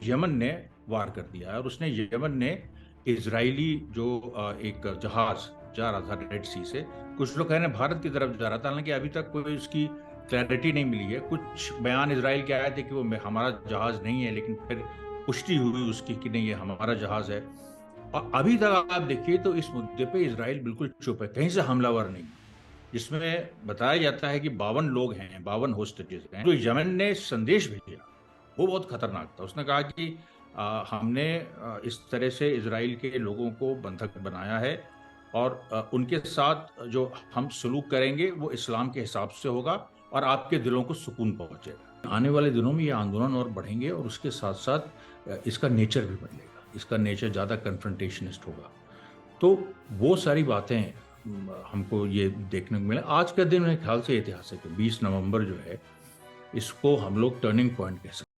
Yemen ने वार कर दिया है और उसने यमन ने इजरायली जो एक जहाज जा रहा था रेड सी से, कुछ लोग कह रहे हैं भारत की तरफ जा रहा था, हालांकि अभी तक कोई उसकी क्लैरिटी नहीं मिली है। कुछ बयान इजराइल के आए थे कि वो हमारा जहाज नहीं है, लेकिन फिर पुष्टि हुई उसकी कि नहीं, ये हमारा जहाज है। और अभी तक आप देखिए तो इस मुद्दे पे इजराइल बिल्कुल चुप है, कहीं से हमलावर नहीं। जिसमें बताया जाता है कि 52 लोग हैं, 52 होस्टेजेस हैं। जो यमन ने संदेश भेजा वो बहुत खतरनाक था। उसने कहा कि हमने इस तरह से इजराइल के लोगों को बंधक बनाया है और उनके साथ जो हम सलूक करेंगे वो इस्लाम के हिसाब से होगा और आपके दिलों को सुकून पहुंचेगा। आने वाले दिनों में ये आंदोलन और बढ़ेंगे और उसके साथ साथ इसका नेचर भी बदलेगा, इसका नेचर ज़्यादा कन्फ्रंटेशनिस्ट होगा। तो वो सारी बातें हमको ये देखने को मिला। आज का दिन मेरे ख्याल से ऐतिहासिक है। 20 नवंबर जो है, इसको हम लोग टर्निंग पॉइंट कह सकते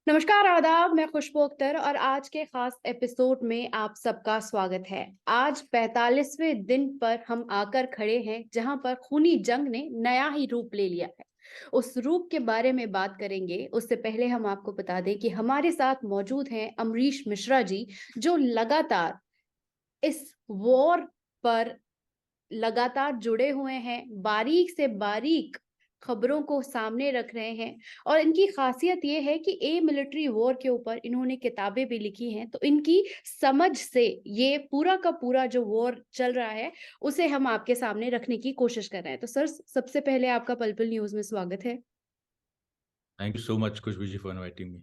नमस्कार, आदाब। मैं खुशबू अख्तर और आज के खास एपिसोड में आप सबका स्वागत है। आज 45वें दिन पर हम आकर खड़े हैं जहां पर खूनी जंग ने नया ही रूप ले लिया है। उस रूप के बारे में बात करेंगे। उससे पहले हम आपको बता दें कि हमारे साथ मौजूद हैं अमरीश मिश्रा जी, जो लगातार इस वॉर पर लगातार जुड़े हुए हैं, बारीक से बारीक खबरों को सामने रख रहे हैं। और इनकी खासियत ये है कि ए मिलिट्री वॉर के ऊपर इन्होंने किताबें भी लिखी हैं, तो इनकी समझ से ये पूरा का पूरा जो वॉर चल रहा है उसे हम आपके सामने रखने की कोशिश कर रहे हैं। तो सर, सबसे पहले आपका पल न्यूज में स्वागत है। हैं। Thank you so much Khushboo ji for inviting me.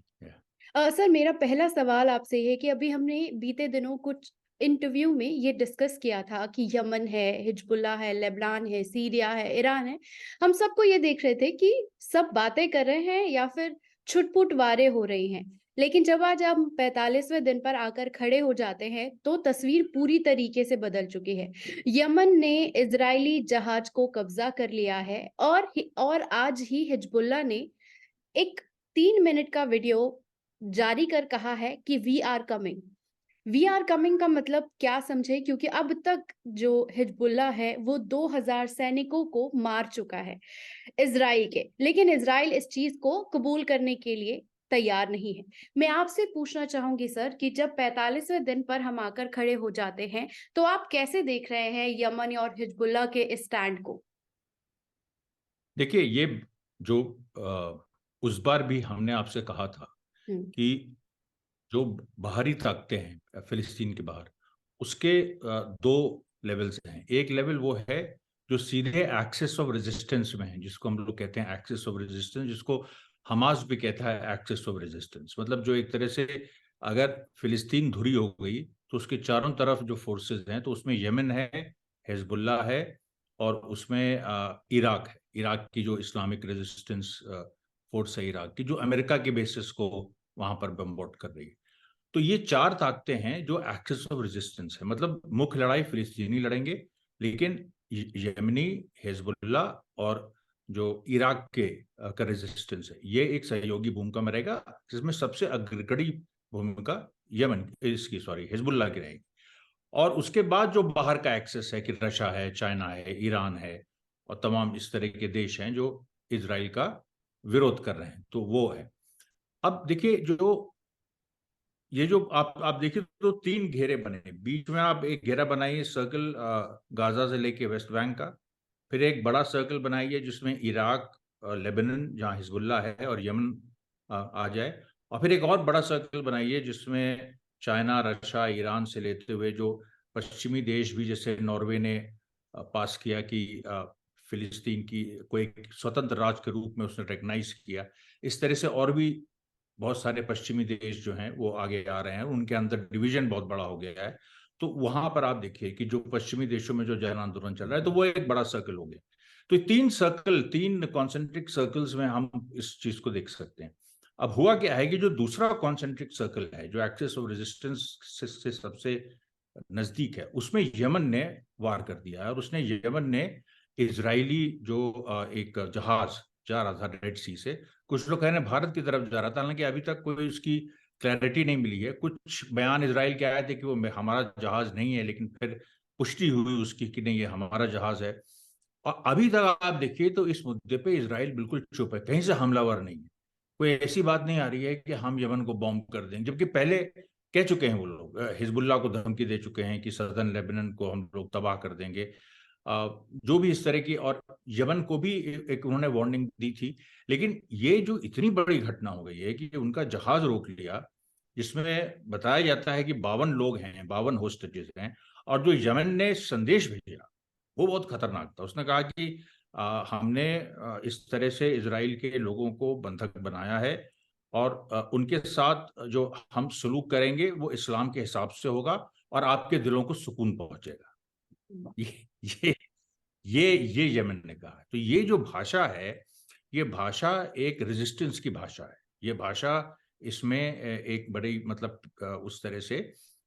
Sir, मेरा पहला सवाल आपसे है कि अभी हमने बीते दिनों कुछ इंटरव्यू में ये डिस्कस किया था कि यमन है, हिजबुल्लाह है, लेबनान है, सीरिया है, ईरान है। हम सबको ये देख रहे थे कि सब बातें कर रहे हैं या फिर छुटपुट वारें हो रही हैं। लेकिन जब आज हम 45वें दिन पर आकर खड़े हो जाते हैं तो तस्वीर पूरी तरीके से बदल चुकी है। यमन ने इजरायली जहाज को कब्जा कर लिया है और आज ही हिजबुल्लाह ने एक 3 मिनट का वीडियो जारी कर कहा है कि we are coming. We are coming का मतलब क्या समझे, क्योंकि अब तक जो हिजबुल्लाह है वो 2000 सैनिकों को मार चुका है इजराइल के, लेकिन इजराइल इस चीज को कबूल करने के लिए तैयार नहीं है। मैं आपसे पूछना चाहूंगी सर कि जब 45वें दिन पर हम आकर खड़े हो जाते हैं तो आप कैसे देख रहे हैं यमन और हिजबुल्लाह के इस स्टैंड को? देखिए, ये जो उस बार भी हमने आपसे कहा था हम्म। कि जो बाहरी ताकतें हैं फिलिस्तीन के बाहर, उसके दो लेवल्स हैं। एक लेवल वो है जो सीधे एक्सेस ऑफ रेजिस्टेंस में है, जिसको हम लोग कहते हैं एक्सेस ऑफ रेजिस्टेंस, जिसको हमास भी कहता है एक्सेस ऑफ रेजिस्टेंस। मतलब जो एक तरह से अगर फिलिस्तीन धुरी हो गई तो उसके चारों तरफ जो फोर्सेस हैं, तो उसमें यमन है, हिजबुल्लाह है और उसमें इराक है। इराक की जो इस्लामिक रेजिस्टेंस फोर्स है इराक की, जो अमेरिका के बेसिस को वहां पर बम्बार्ड कर रही है। तो ये चार ताकतें हैं जो एक्सेस ऑफ रेजिस्टेंस है। मतलब मुख्य लड़ाई फिलिस्तीनी लड़ेंगे, लेकिन यमनी, हिजबुल्ला और जो इराक के का रेजिस्टेंस है, ये एक सहयोगी भूमिका में रहेगा, जिसमें सबसे अग्रणी भूमिका यमन इसकी सॉरी हिजबुल्ला की रहेगी। और उसके बाद जो बाहर का एक्सेस है कि रशिया है, चाइना है, ईरान है और तमाम इस तरह के देश हैं जो इसराइल का विरोध कर रहे हैं, तो वो है। अब देखिए, जो ये जो आप देखिए तो तीन घेरे बने हैं। बीच में आप एक घेरा बनाइए सर्कल, गाजा से लेके वेस्ट बैंक का। फिर एक बड़ा सर्कल बनाइए जिसमें इराक, लेबनान जहाँ हिजबुल्ला है और यमन आ जाए। और फिर एक और बड़ा सर्कल बनाइए जिसमें चाइना, रशिया, ईरान से लेते हुए जो पश्चिमी देश भी, जैसे नॉर्वे ने पास किया कि फिलिस्तीन की को एक स्वतंत्र राज्य के रूप में उसने रिकग्नाइज किया। इस तरह से और भी बहुत सारे पश्चिमी देश जो हैं वो आगे आ रहे हैं, उनके अंदर डिवीजन बहुत बड़ा हो गया है। तो वहां पर आप देखिए कि जो पश्चिमी देशों में जो जन आंदोलन चल रहा है, तो वो एक बड़ा सर्कल हो गया। तो ये तीन सर्कल, तीन कॉन्सेंट्रिक सर्कल्स में हम इस चीज को देख सकते हैं। अब हुआ क्या है कि जो दूसरा कॉन्सेंट्रिक सर्कल है, जो एक्सेस ऑफ रेजिस्टेंस से सबसे नजदीक है, उसमें यमन ने वार कर दिया है और उसने यमन ने इजरायली जो एक जहाज जा रहा था रेड सी से, कुछ लोग कह रहे हैं भारत की तरफ जा रहा था, हालांकि अभी तक कोई उसकी क्लैरिटी नहीं मिली है। कुछ बयान इजराइल के आए थे कि वो हमारा जहाज नहीं है, लेकिन फिर पुष्टि हुई उसकी कि नहीं, ये हमारा जहाज है। और अभी तक आप देखिए तो इस मुद्दे पे इजराइल बिल्कुल चुप है, कहीं से हमलावर नहीं है। कोई ऐसी बात नहीं आ रही है कि हम यमन को बॉम्ब कर देंगे, जबकि पहले कह चुके हैं वो लोग, हिजबुल्लाह को धमकी दे चुके हैं कि सदर्न लेबनान को हम लोग तबाह कर देंगे। जो भी इस तरह की, और यमन को भी एक उन्होंने वार्निंग दी थी। लेकिन ये जो इतनी बड़ी घटना हो गई है कि उनका जहाज रोक लिया, जिसमें बताया जाता है कि 52 लोग हैं, 52 होस्टेजेस हैं, और जो यमन ने संदेश भेजा वो बहुत खतरनाक था। उसने कहा कि हमने इस तरह से इजराइल के लोगों को बंधक बनाया है, और उनके साथ जो हम सलूक करेंगे वो इस्लाम के हिसाब से होगा, और आपके दिलों को सुकून पहुंचेगा। ये ये ये यमन ने कहा। तो ये जो भाषा है, ये भाषा एक रेजिस्टेंस की भाषा है। ये भाषा, इसमें एक बड़ी मतलब उस तरह से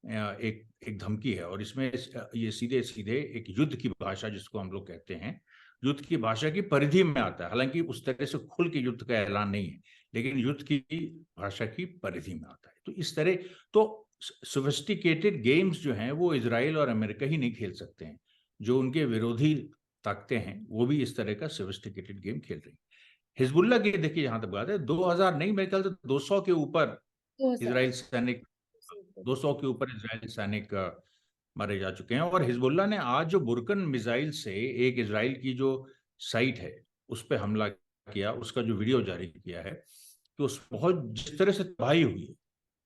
एक एक धमकी है, और इसमें ये सीधे सीधे एक युद्ध की भाषा जिसको हम लोग कहते हैं, युद्ध की भाषा की परिधि में आता है। हालांकि उस तरह से खुल के युद्ध का ऐलान नहीं है, लेकिन युद्ध की भाषा की परिधि में आता है। तो इस तरह, तो सोफिस्टिकेटेड गेम्स जो हैं वो इजराइल और अमेरिका ही नहीं खेल सकते हैं। जो उनके विरोधी ताकतें हैं वो भी इस तरह का सोफिस्टिकेटेड गेम खेल रही हैं। हिजबुल्लाह की देखिए, जहां तक बात है, 2000 नहीं, मेरे ख्याल से 200 के ऊपर हो सकता इजराइल सैनिक, 200 के ऊपर इजराइल सैनिक मारे जा चुके हैं। और हिजबुल्लाह ने आज जो बुरकन मिसाइल से एक इजराइल की जो साइट है उस पर हमला किया, उसका जो वीडियो जारी किया है, तो उस बहुत जिस तरह से तबाही हुई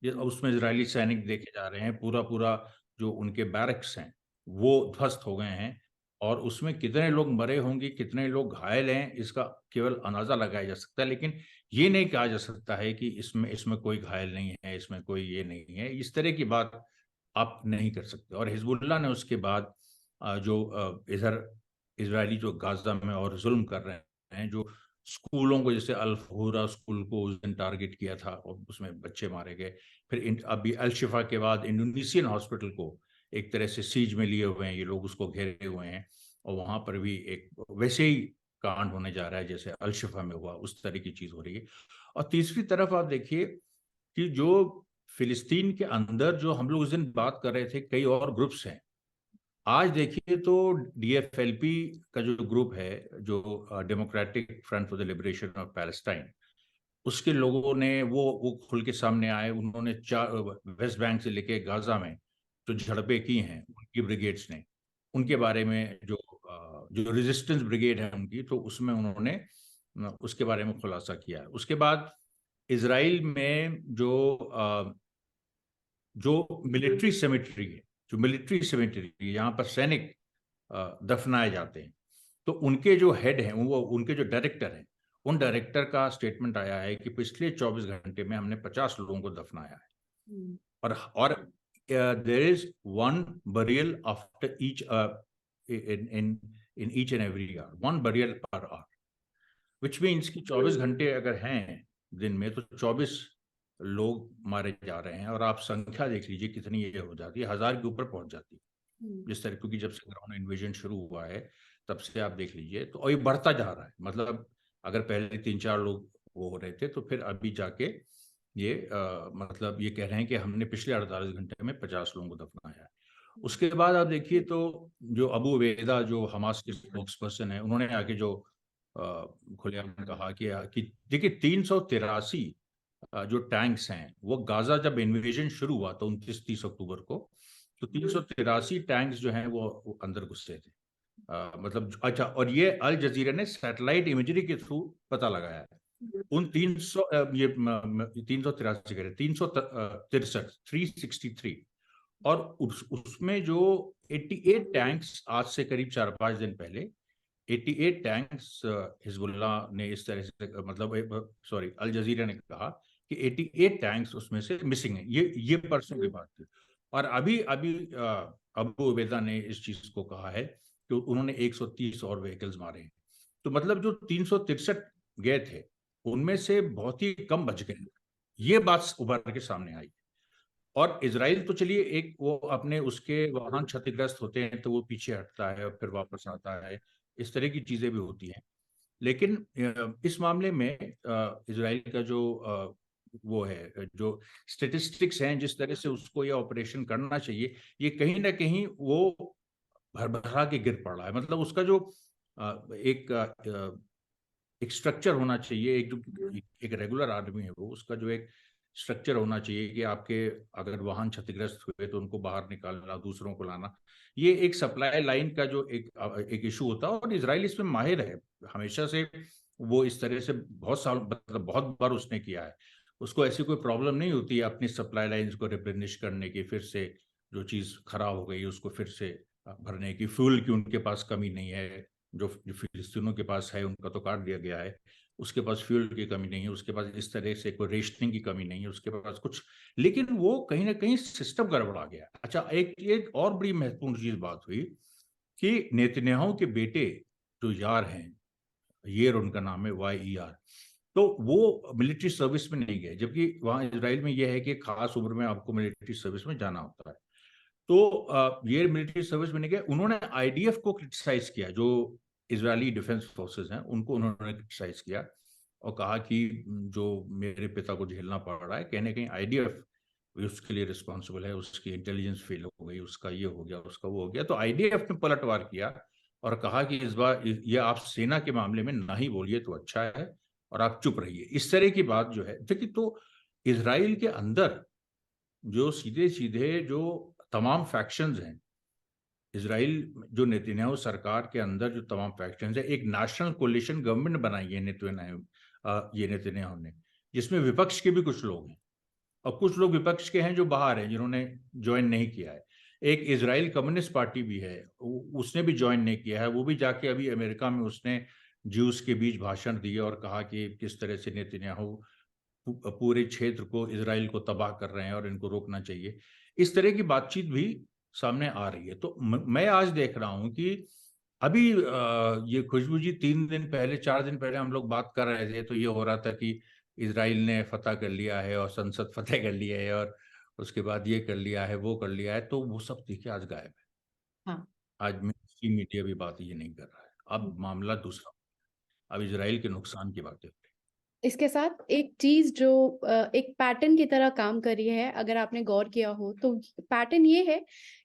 है, उसमें इजरायली सैनिक देखे जा रहे हैं, पूरा पूरा जो उनके बैरक्स हैं वो ध्वस्त हो गए हैं। और उसमें कितने लोग मरे होंगे, कितने लोग घायल हैं, इसका केवल अंदाजा लगाया जा सकता है। लेकिन ये नहीं कहा जा सकता है कि इसमें इसमें कोई घायल नहीं है, इसमें कोई ये नहीं है, इस तरह की बात आप नहीं कर सकते। और हिजबुल्लाह ने उसके बाद जो इधर इजरायली जो गाजा में और जुल्म कर रहे हैं, जो स्कूलों को, जैसे अल फहूरा स्कूल को उस दिन टारगेट किया था और उसमें बच्चे मारे गए। फिर अभी अल शिफा के बाद इंडोनेशियन हॉस्पिटल को एक तरह से सीज में लिए हुए हैं ये लोग, उसको घेरे हुए हैं, और वहां पर भी एक वैसे ही कांड होने जा रहा है जैसे अल शिफा में हुआ, उस तरह की चीज हो रही है। और तीसरी तरफ आप देखिए कि जो फिलिस्तीन के अंदर जो हम लोग उस दिन बात कर रहे थे, कई और ग्रुप्स हैं। आज देखिए तो डीएफएलपी का जो ग्रुप है, जो democratic front for the liberation of Palestine, उसके लोगों ने वो खुल के सामने आए। उन्होंने वेस्ट बैंक से लेके गाजा में जो झड़पें की हैं उनकी ब्रिगेड्स ने, उनके बारे में जो रेजिस्टेंस ब्रिगेड है उनकी, तो उसमें उन्होंने उसके बारे में खुलासा किया है। उसके बाद इसराइल में जो मिलिट्री सेमेट्री है, जो मिलिट्री सेमेट्री है, यहाँ पर सैनिक दफनाए जाते हैं, तो उनके जो हेड हैं, वो उनके जो डायरेक्टर हैं, उन डायरेक्टर का स्टेटमेंट आया है कि पिछले 24 घंटे में हमने 50 लोगों को दफनाया है। और there is one burial after each in in each and every year, one burial per hour, which means कि 24 घंटे अगर हैं दिन में, तो 24 लोग मारे जा रहे हैं। और आप संख्या देख लीजिए कितनी ये हो जाती है, 1000 के ऊपर पहुंच जाती है जिस तरह, क्योंकि जब से ग्राउंड इन्वेजन शुरू हुआ है तब से आप देख लीजिए तो, और ये बढ़ता जा रहा है। मतलब अगर पहले 3-4 लोग वो हो रहे थे, तो फिर अभी जाके ये मतलब ये कह रहे हैं कि हमने पिछले 48 घंटे में 50 लोगों को दफनाया है। उसके बाद आप देखिए तो जो अबू उबैदा जो हमास के स्पोक्स पर्सन है, उन्होंने आके जो खुलेआम कहा कि देखिए 383 जो टैंक्स हैं, वो गाजा जब इन्वेजन शुरू हुआ तो 29-30 अक्टूबर को, तो 383 टैंक्स जो हैं वो अंदर घुसे थे। मतलब अच्छा, और ये अल जजीरा ने सैटेलाइट इमेजरी के थ्रू पता लगाया है उन 300 ये 383 कह रहे 363 363। और उसमें जो 88 टैंक्स आज से करीब 4-5 दिन पहले 88 टैंक्स हिजबुल्लाह ने इस तरह से, मतलब सॉरी, अल जजीरा ने कहा कि 88 टैंक्स उसमें से मिसिंग है। ये परसों की बात थी। और अभी अभी अबू उबैदा ने इस चीज को कहा है कि उन्होंने 130 और व्हीकल्स मारे हैं। तो मतलब जो 363 गए थे उनमें से बहुत ही कम बच गए, ये बात उभर के सामने आई। और इसराइल तो चलिए एक वो अपने उसके वाहन क्षतिग्रस्त होते हैं तो वो पीछे हटता है और फिर वापस आता है, इस तरह की चीजें भी होती हैं। लेकिन इस मामले में इसराइल का जो वो है, जो स्टेटिस्टिक्स हैं, जिस तरह से उसको ये ऑपरेशन करना चाहिए, ये कहीं ना कहीं वो भर भरा के गिर पड़ रहा है। मतलब उसका जो एक स्ट्रक्चर होना चाहिए, एक रेगुलर आदमी है वो, उसका जो एक स्ट्रक्चर होना चाहिए कि आपके अगर वाहन क्षतिग्रस्त हुए तो उनको बाहर निकालना, दूसरों को लाना, ये एक सप्लाई लाइन का जो एक इशू होता है। और इजराइल इसमें माहिर है हमेशा से, वो इस तरह से बहुत साल, मतलब बहुत बार उसने किया है। उसको ऐसी कोई प्रॉब्लम नहीं होती है अपनी सप्लाई लाइन्स को रिप्लेनिश करने की, फिर से जो चीज़ खराब हो गई उसको फिर से भरने की। फ्यूल की उनके पास कमी नहीं है, जो फिलिस्तीनों के पास है उनका तो काट दिया गया है, उसके पास फ्यूल की कमी नहीं है, उसके पास इस तरह से कोई रेशनिंग की कमी नहीं है, उसके पास कुछ, लेकिन वो कहीं ना कहीं सिस्टम गड़बड़ा गया। अच्छा, एक और बड़ी महत्वपूर्ण चीज बात हुई कि नेतन्याहू के बेटे जो यार हैं, येर उनका नाम है, YER, तो वो मिलिट्री सर्विस में नहीं गए, जबकि वहां इसराइल में यह है कि खास उम्र में आपको मिलिट्री सर्विस में जाना होता है। तो ये मिलिट्री सर्विस में नहीं गए, उन्होंने IDF को क्रिटिसाइज किया, जो इजरायली डिफेंस फोर्सेस हैं उनको उन्होंने क्रिटिसाइज किया और कहा कि जो मेरे पिता को झेलना पड़ रहा है, कहने कहीं IDF उसके लिए रिस्पॉन्सिबल है, उसकी इंटेलिजेंस फेल हो गई, उसका ये हो गया, उसका वो हो गया। तो IDF ने पलटवार किया और कहा कि इस बार ये आप सेना के मामले में ना ही बोलिए तो अच्छा है और आप चुप रहिए। इस तरह की बात जो है, देखिए, तो इसराइल के अंदर जो सीधे सीधे जो तमाम फैक्शंस हैं, इसराइल जो नेतन्याहू सरकार के अंदर जो तमाम फैक्शंस है, एक नेशनल कोलिशन गवर्नमेंट बनाई है नेतन्याहू ने, जिसमें विपक्ष के भी कुछ लोग हैं और कुछ लोग विपक्ष के हैं जो बाहर हैं, जिन्होंने ज्वाइन नहीं किया है। एक इजराइल कम्युनिस्ट पार्टी भी है, उसने भी ज्वाइन नहीं किया है, वो भी जाके अभी अमेरिका में उसने ज्यूस के बीच भाषण दिए और कहा कि किस तरह से नेतन्याहू पूरे क्षेत्र को, इसराइल को तबाह कर रहे हैं और इनको रोकना चाहिए। इस तरह की बातचीत भी सामने आ रही है। तो मैं आज देख रहा हूं कि अभी ये खुशबू जी 3 दिन पहले, 4 दिन पहले हम लोग बात कर रहे थे तो ये हो रहा था कि इसराइल ने फतह कर लिया है और संसद फतेह कर लिया है और उसके बाद ये कर लिया है, वो कर लिया है, तो वो सब देखिए आज गायब है। हाँ। आज मीडिया भी बात ये नहीं कर रहा है, अब मामला दूसरा, अब इसराइल के नुकसान की बातें। इसके साथ एक चीज जो एक पैटर्न की तरह काम कर रही है, अगर आपने गौर किया हो तो पैटर्न ये है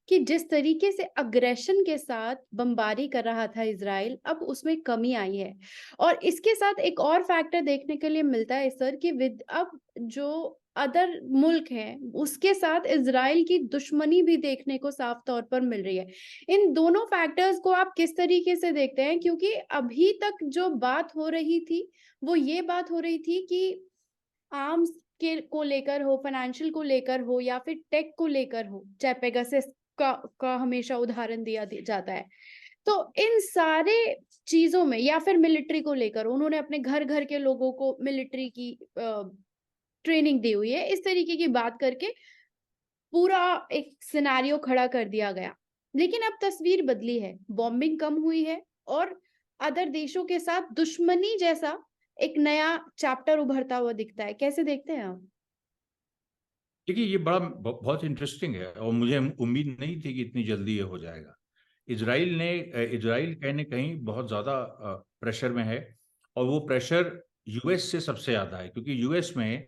कि जिस तरीके से अग्रेशन के साथ बमबारी कर रहा था इजराइल, अब उसमें कमी आई है। और इसके साथ एक और फैक्टर देखने के लिए मिलता है सर कि विद अब जो अदर मुल्क हैं उसके साथ इजराइल की दुश्मनी भी देखने को साफ तौर पर मिल रही है। इन दोनों फैक्टर्स को आप किस तरीके से देखते हैं? क्योंकि अभी तक जो बात हो रही थी वो ये बात हो रही थी कि आर्म्स के को लेकर हो, फाइनेंशियल को लेकर हो या फिर टेक को लेकर हो, चाहे पेगासस का हमेशा उदाहरण दिया जाता है। तो इन सारे चीजों में या फिर मिलिट्री को लेकर उन्होंने अपने घर घर के लोगों को मिलिट्री की ट्रेनिंग दी हुई है, इस तरीके की बात करके पूरा एक सिनेरियो खड़ा कर दिया गया। लेकिन अब तस्वीर बदली है, बॉम्बिंग कम हुई है और अदर देशों के साथ दुश्मनी जैसा एक नया चैप्टर उभरता हुआ दिखता है। कैसे देखते हैं आप? देखिए, ये बहुत इंटरेस्टिंग है और मुझे उम्मीद नहीं थी कि इतनी जल्दी ये हो जाएगा। इजराइल कहीं न कहीं बहुत ज़्यादा प्रेशर में है और वो प्रेशर यूएस से सबसे ज़्यादा है, क्योंकि यूएस में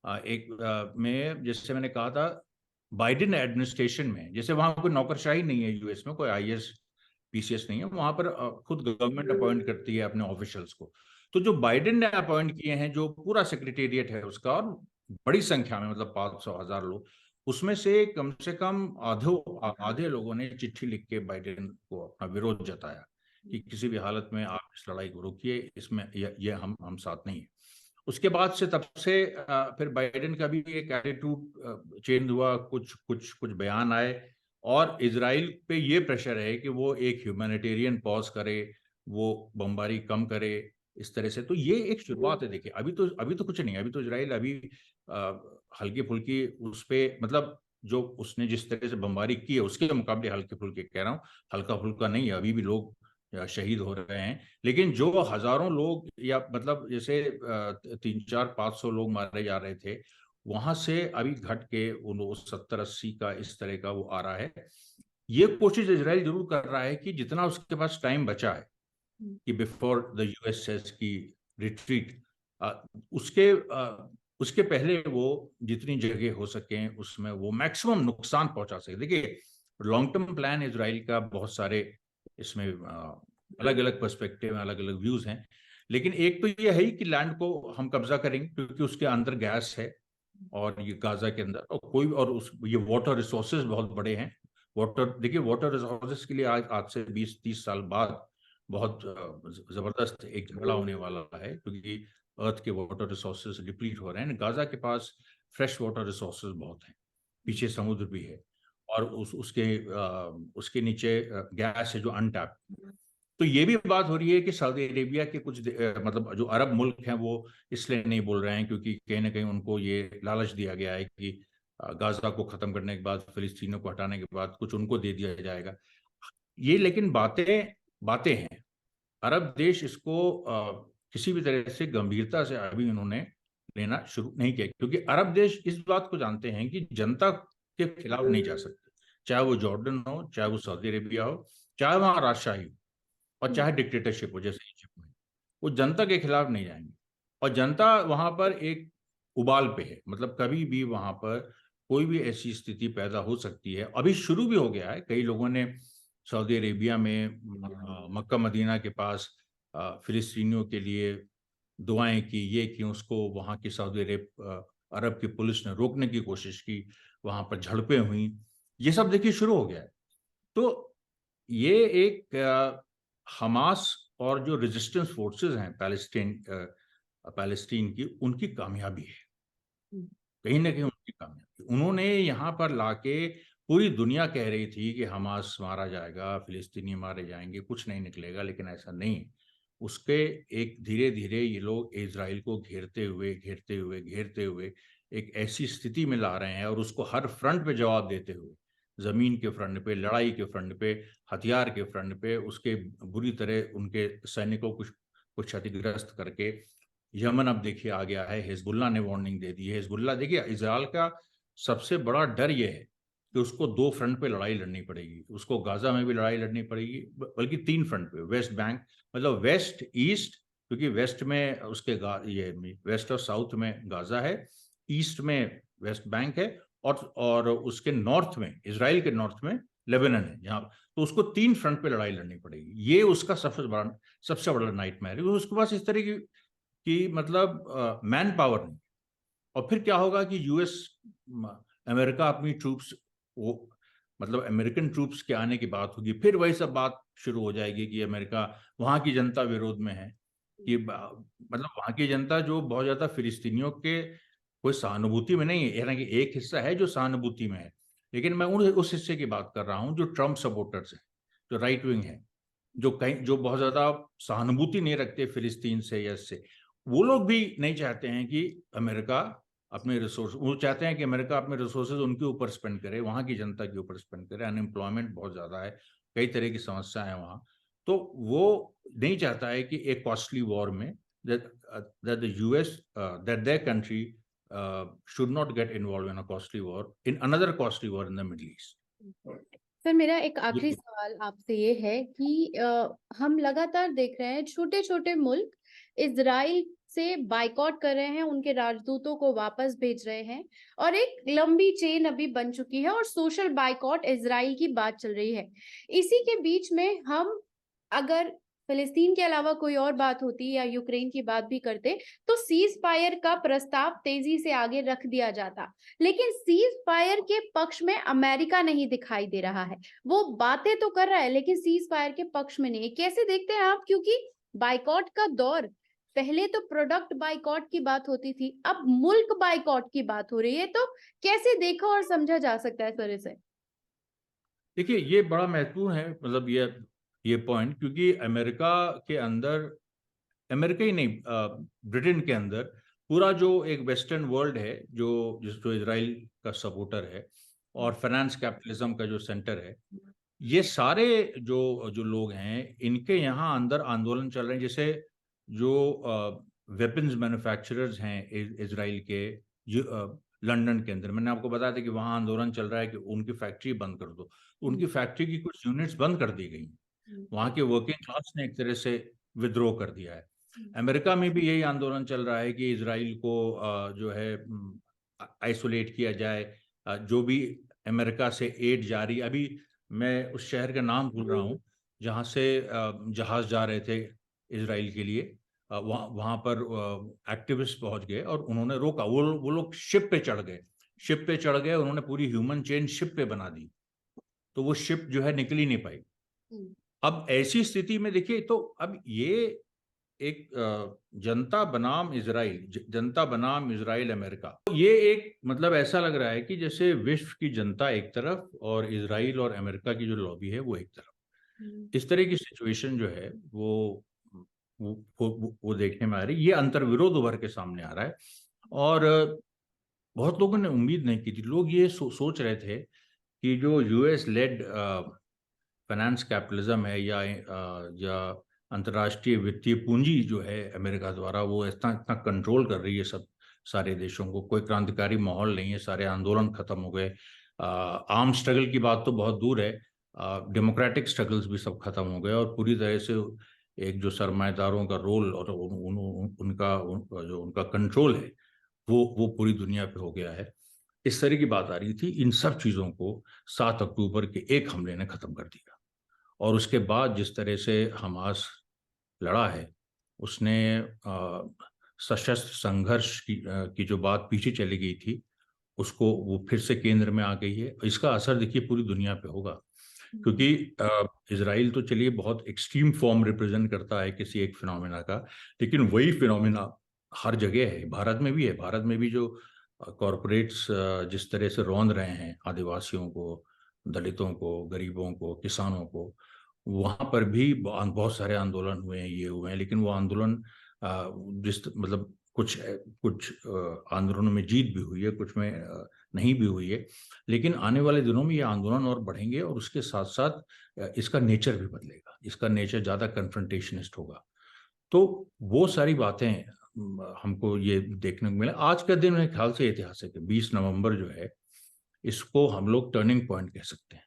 में जैसे मैंने कहा था, बाइडेन एडमिनिस्ट्रेशन में, जैसे वहाँ कोई नौकरशाही नहीं है, यूएस में कोई IAS PCS नहीं है, वहाँ पर खुद गवर्नमेंट अपॉइंट करती है अपने ऑफिशियल्स को। तो जो बाइडेन ने अपॉइंट किए हैं, जो पूरा सेक्रेटेरिएट है उसका, और बड़ी संख्या में, मतलब 500,000 लोग, उसमें से कम आधे लोगों ने चिट्ठी लिख के बाइडेन को अपना विरोध जताया कि किसी भी हालत में आप इस लड़ाई को रोकिए, इसमें ये हम साथ नहीं है। उसके बाद से तब से फिर बाइडेन का भी एक एटीट्यूड चेंज हुआ, कुछ कुछ कुछ बयान आए और इसराइल पे ये प्रेशर है कि वो एक ह्यूमैनिटेरियन पॉज करे, वो बमबारी कम करे, इस तरह से। तो ये एक शुरुआत है। देखिए, अभी तो कुछ नहीं है, अभी तो इसराइल अभी हल्की फुल्की उस पे, मतलब जो उसने जिस तरह से बमबारी की है उसके मुकाबले हल्के फुल्के कह रहा हूँ, हल्का फुल्का नहीं है, अभी भी लोग शहीद हो रहे हैं। लेकिन जो हजारों लोग, या मतलब जैसे 300-400-500 लोग मारे जा रहे थे, वहां से अभी घट के वो 70-80 का इस तरह का वो आ रहा है। ये कोशिश इजराइल जरूर कर रहा है कि जितना उसके पास टाइम बचा है कि बिफोर द US सेज की रिट्रीट, उसके उसके पहले वो जितनी जगह हो सके उसमें वो मैक्सिमम नुकसान पहुंचा सके। देखिए, लॉन्ग टर्म प्लान इजराइल का बहुत सारे इसमें अलग अलग पर्सपेक्टिव हैं, अलग अलग व्यूज हैं। लेकिन एक तो ये है कि लैंड को हम कब्जा करेंगे क्योंकि उसके अंदर गैस है, और ये गाजा के अंदर, और कोई और उस ये वाटर रिसोर्सेज बहुत बड़े हैं। वाटर देखिए, वाटर रिसोर्सेज के लिए आज से 20-30 साल बाद बहुत जबरदस्त एक झगड़ा होने वाला है, क्योंकि अर्थ के वाटर रिसोर्सेज डिप्लीट हो रहे हैं। गाजा के पास फ्रेश वाटर रिसोर्सेज बहुत हैं, पीछे समुद्र भी है, और उसके नीचे गैस है जो अनटैप। तो ये भी बात हो रही है कि सऊदी अरेबिया के कुछ मतलब जो अरब मुल्क हैं वो इसलिए नहीं बोल रहे हैं क्योंकि कहीं ना कहीं उनको ये लालच दिया गया है कि गाजा को खत्म करने के बाद, फिलिस्तीनियों को हटाने के बाद कुछ उनको दे दिया जाएगा। ये लेकिन बातें बातें हैं। अरब देश इसको किसी भी तरह से गंभीरता से अभी उन्होंने लेना शुरू नहीं किया, क्योंकि अरब देश इस बात को जानते हैं कि जनता के खिलाफ नहीं जा सकते, चाहे वो जॉर्डन हो, चाहे वो सऊदी अरेबिया हो, चाहे वहां राजशाही हो, और चाहे डिक्टेटरशिप हो जैसे इजिप्ट में, वो जनता के खिलाफ नहीं जाएंगे। और जनता वहां पर एक उबाल पे है, मतलब कभी भी वहां पर कोई भी ऐसी स्थिति पैदा हो सकती है। अभी शुरू भी हो गया है, कई लोगों ने सऊदी अरेबिया में मक्का मदीना के पास फिलिस्तीनियों के लिए दुआएं की, ये कि उसको वहां की सऊदी अरब की पुलिस ने रोकने की कोशिश की, वहां पर झड़पें हुई, ये सब देखिए शुरू हो गया है। तो ये एक हमास और जो रेजिस्टेंस फोर्सेस हैं पैलेस्टीन की, उनकी कामयाबी है, कहीं ना कहीं उनकी कामयाबी। उन्होंने यहाँ पर लाके, पूरी दुनिया कह रही थी कि हमास मारा जाएगा, फिलिस्तीनी मारे जाएंगे, कुछ नहीं निकलेगा, लेकिन ऐसा नहीं। उसके एक धीरे धीरे ये लोग इजराइल को घेरते हुए घेरते हुए घेरते हुए एक ऐसी स्थिति में ला रहे हैं, और उसको हर फ्रंट पे जवाब देते हुए, जमीन के फ्रंट पे, लड़ाई के फ्रंट पे, हथियार के फ्रंट पे, उसके बुरी तरह उनके सैनिकों को कुछ क्षतिग्रस्त करके। यमन अब देखिए आ गया है, हिजबुल्ला ने वार्निंग दे दी है। हिजबुल्ला देखिए, इजराइल का सबसे बड़ा डर यह है कि उसको 2 फ्रंट पे लड़ाई लड़नी पड़ेगी, उसको गाजा में भी लड़ाई लड़नी पड़ेगी, बल्कि 3 फ्रंट पे, वेस्ट बैंक, मतलब वेस्ट ईस्ट, क्योंकि वेस्ट में उसके ये वेस्ट और साउथ में गाजा है, ईस्ट में वेस्ट बैंक है, और उसके नॉर्थ में, इजराइल के नॉर्थ में लेबनान है जहाँ। तो उसको 3 फ्रंट पे लड़ाई लड़नी पड़ेगी, ये उसका सबसे बड़ा नाइटमेयर है। उसके पास इस तरह की मतलब मैन पावर नहीं। और फिर क्या होगा कि यूएस, अमेरिका अपनी ट्रूप्स, वो मतलब अमेरिकन ट्रूप्स के आने की बात होगी, फिर वही सब बात शुरू हो जाएगी कि अमेरिका, वहां की जनता विरोध में है, कि मतलब वहां की जनता जो बहुत ज्यादा फिलिस्तीनियों के कोई सहानुभूति में नहीं है, यानी कि एक हिस्सा है जो सहानुभूति में है, लेकिन मैं उस हिस्से की बात कर रहा हूँ जो ट्रम्प सपोर्टर्स हैं, जो राइट विंग है, जो बहुत ज्यादा सहानुभूति नहीं रखते फिलिस्तीन से या इससे। वो लोग भी नहीं चाहते हैं कि अमेरिका अपने रिसोर्स, वो चाहते हैं कि अमेरिका अपने रिसोर्सेज उनके ऊपर स्पेंड करे, वहां की जनता के ऊपर स्पेंड करे। अनएम्प्लॉयमेंट बहुत ज्यादा है, कई तरह की समस्या है वहां। तो वो नहीं चाहता है कि एक कॉस्टली वॉर में that the US, that their country should not get involved in a costly war, in another costly war in the Middle East. Sir, मेरा एक आखिरी ये सवाल आपसे ये है कि हम लगातार देख रहे हैं छोटे छोटे मुल्क इजराइल से बाइकॉट कर रहे हैं, उनके राजदूतों को वापस भेज रहे हैं, और एक लंबी चेन अभी बन चुकी है, और सोशल बाइकॉट इजराइल की बात चल रही है। इसी के बीच में हम, अगर फिलिस्तीन के अलावा कोई और बात होती या यूक्रेन की बात भी करते, तो सीज फायर का प्रस्ताव तेजी से आगे रख दिया जाता। लेकिन सीज फायर के पक्ष में अमेरिका नहीं दिखाई दे रहा है। वो बातें तो कर रहा है लेकिन सीज फायर के पक्ष में नहीं। कैसे देखते हैं आप? क्योंकि बाइकॉट का दौर, पहले तो प्रोडक्ट बाइकॉट की बात होती थी, अब मुल्क बाइकॉट की बात हो रही है। तो कैसे देखा और समझा जा सकता है सर इसे? देखिए, ये बड़ा महत्वपूर्ण है, मतलब ये पॉइंट, क्योंकि अमेरिका के अंदर, अमेरिका ही नहीं, ब्रिटेन के अंदर पूरा जो एक वेस्टर्न वर्ल्ड है, जो इसराइल का सपोर्टर है, और फाइनेंस कैपिटलिज्म का जो सेंटर है, ये सारे जो जो लोग हैं, इनके यहाँ अंदर आंदोलन चल रहे हैं। जैसे जो वेपन्स मैन्युफैक्चरर्स हैं इसराइल के, लंदन के अंदर, मैंने आपको बताया था कि वहाँ आंदोलन चल रहा है कि उनकी फैक्ट्री बंद कर दो। उनकी फैक्ट्री की कुछ यूनिट्स बंद कर दी गई। वहाँ के वर्किंग क्लास ने एक तरह से विद्रोह कर दिया है। अमेरिका में भी यही आंदोलन चल रहा है कि इसराइल को जो है आइसोलेट किया जाए। जो भी अमेरिका से एड जारी, अभी मैं उस शहर का नाम भूल रहा हूँ, जहाँ से जहाज जा रहे थे इजराइल के लिए। वहाँ वहाँ पर एक्टिविस्ट पहुंच गए और उन्होंने रोका। वो लोग शिप पे चढ़ गए। शिप पे चढ़ गए, उन्होंने पूरी ह्यूमन चेन शिप पे बना दी, तो वो शिप जो है निकल ही नहीं पाई। अब ऐसी स्थिति में देखिए, तो अब ये एक जनता बनाम इजराइल, जनता बनाम इजराइल अमेरिका, ये एक मतलब ऐसा लग रहा है कि जैसे विश्व की जनता एक तरफ और इजराइल और अमेरिका की जो लॉबी है वो एक तरफ। इस तरह की सिचुएशन जो है वो देखने में आ रही। ये अंतर्विरोध उभर के सामने आ रहा है। और बहुत लोगों ने उम्मीद नहीं की थी। लोग ये सोच रहे थे कि जो यूएस लेड फाइनेंस कैपिटलिज्म है या अंतर्राष्ट्रीय वित्तीय पूंजी जो है अमेरिका द्वारा, वो इतना इतना कंट्रोल कर रही है सब सारे देशों को, कोई क्रांतिकारी माहौल नहीं है, सारे आंदोलन खत्म हो गए। आर्म स्ट्रगल की बात तो बहुत दूर है, डेमोक्रेटिक स्ट्रगल्स भी सब खत्म हो गए, और पूरी तरह से एक जो सरमाएदारों का रोल और जो उनका कंट्रोल है वो पूरी दुनिया पे हो गया है। इस तरह की बात आ रही थी। इन सब चीज़ों को 7 अक्टूबर के एक हमले ने खत्म कर दिया। और उसके बाद जिस तरह से हमास लड़ा है, उसने सशस्त्र संघर्ष की जो बात पीछे चली गई थी, उसको वो फिर से केंद्र में आ गई है। इसका असर देखिए पूरी दुनिया पे होगा, क्योंकि इजराइल तो चलिए बहुत एक्सट्रीम फॉर्म रिप्रेजेंट करता है किसी एक फिनोमेना का, लेकिन वही फिनोमेना हर जगह है। भारत में भी है। भारत में भी जो कॉरपोरेट्स जिस तरह से रौंद रहे हैं आदिवासियों को, दलितों को, गरीबों को, किसानों को, वहां पर भी बहुत सारे आंदोलन हुए हैं, ये हुए हैं। लेकिन वो आंदोलन जिस मतलब कुछ कुछ आंदोलनों में जीत भी हुई है, कुछ में नहीं भी हुई है। लेकिन आने वाले दिनों में ये आंदोलन और बढ़ेंगे, और उसके साथ साथ इसका नेचर भी बदलेगा। इसका नेचर ज़्यादा कन्फ्रंटेशनिस्ट होगा। तो वो सारी बातें हमको ये देखने को मिला। आज का दिन मेरे ख्याल से ऐतिहासिक है। 20 नवंबर जो है, इसको हम लोग टर्निंग पॉइंट कह सकते हैं।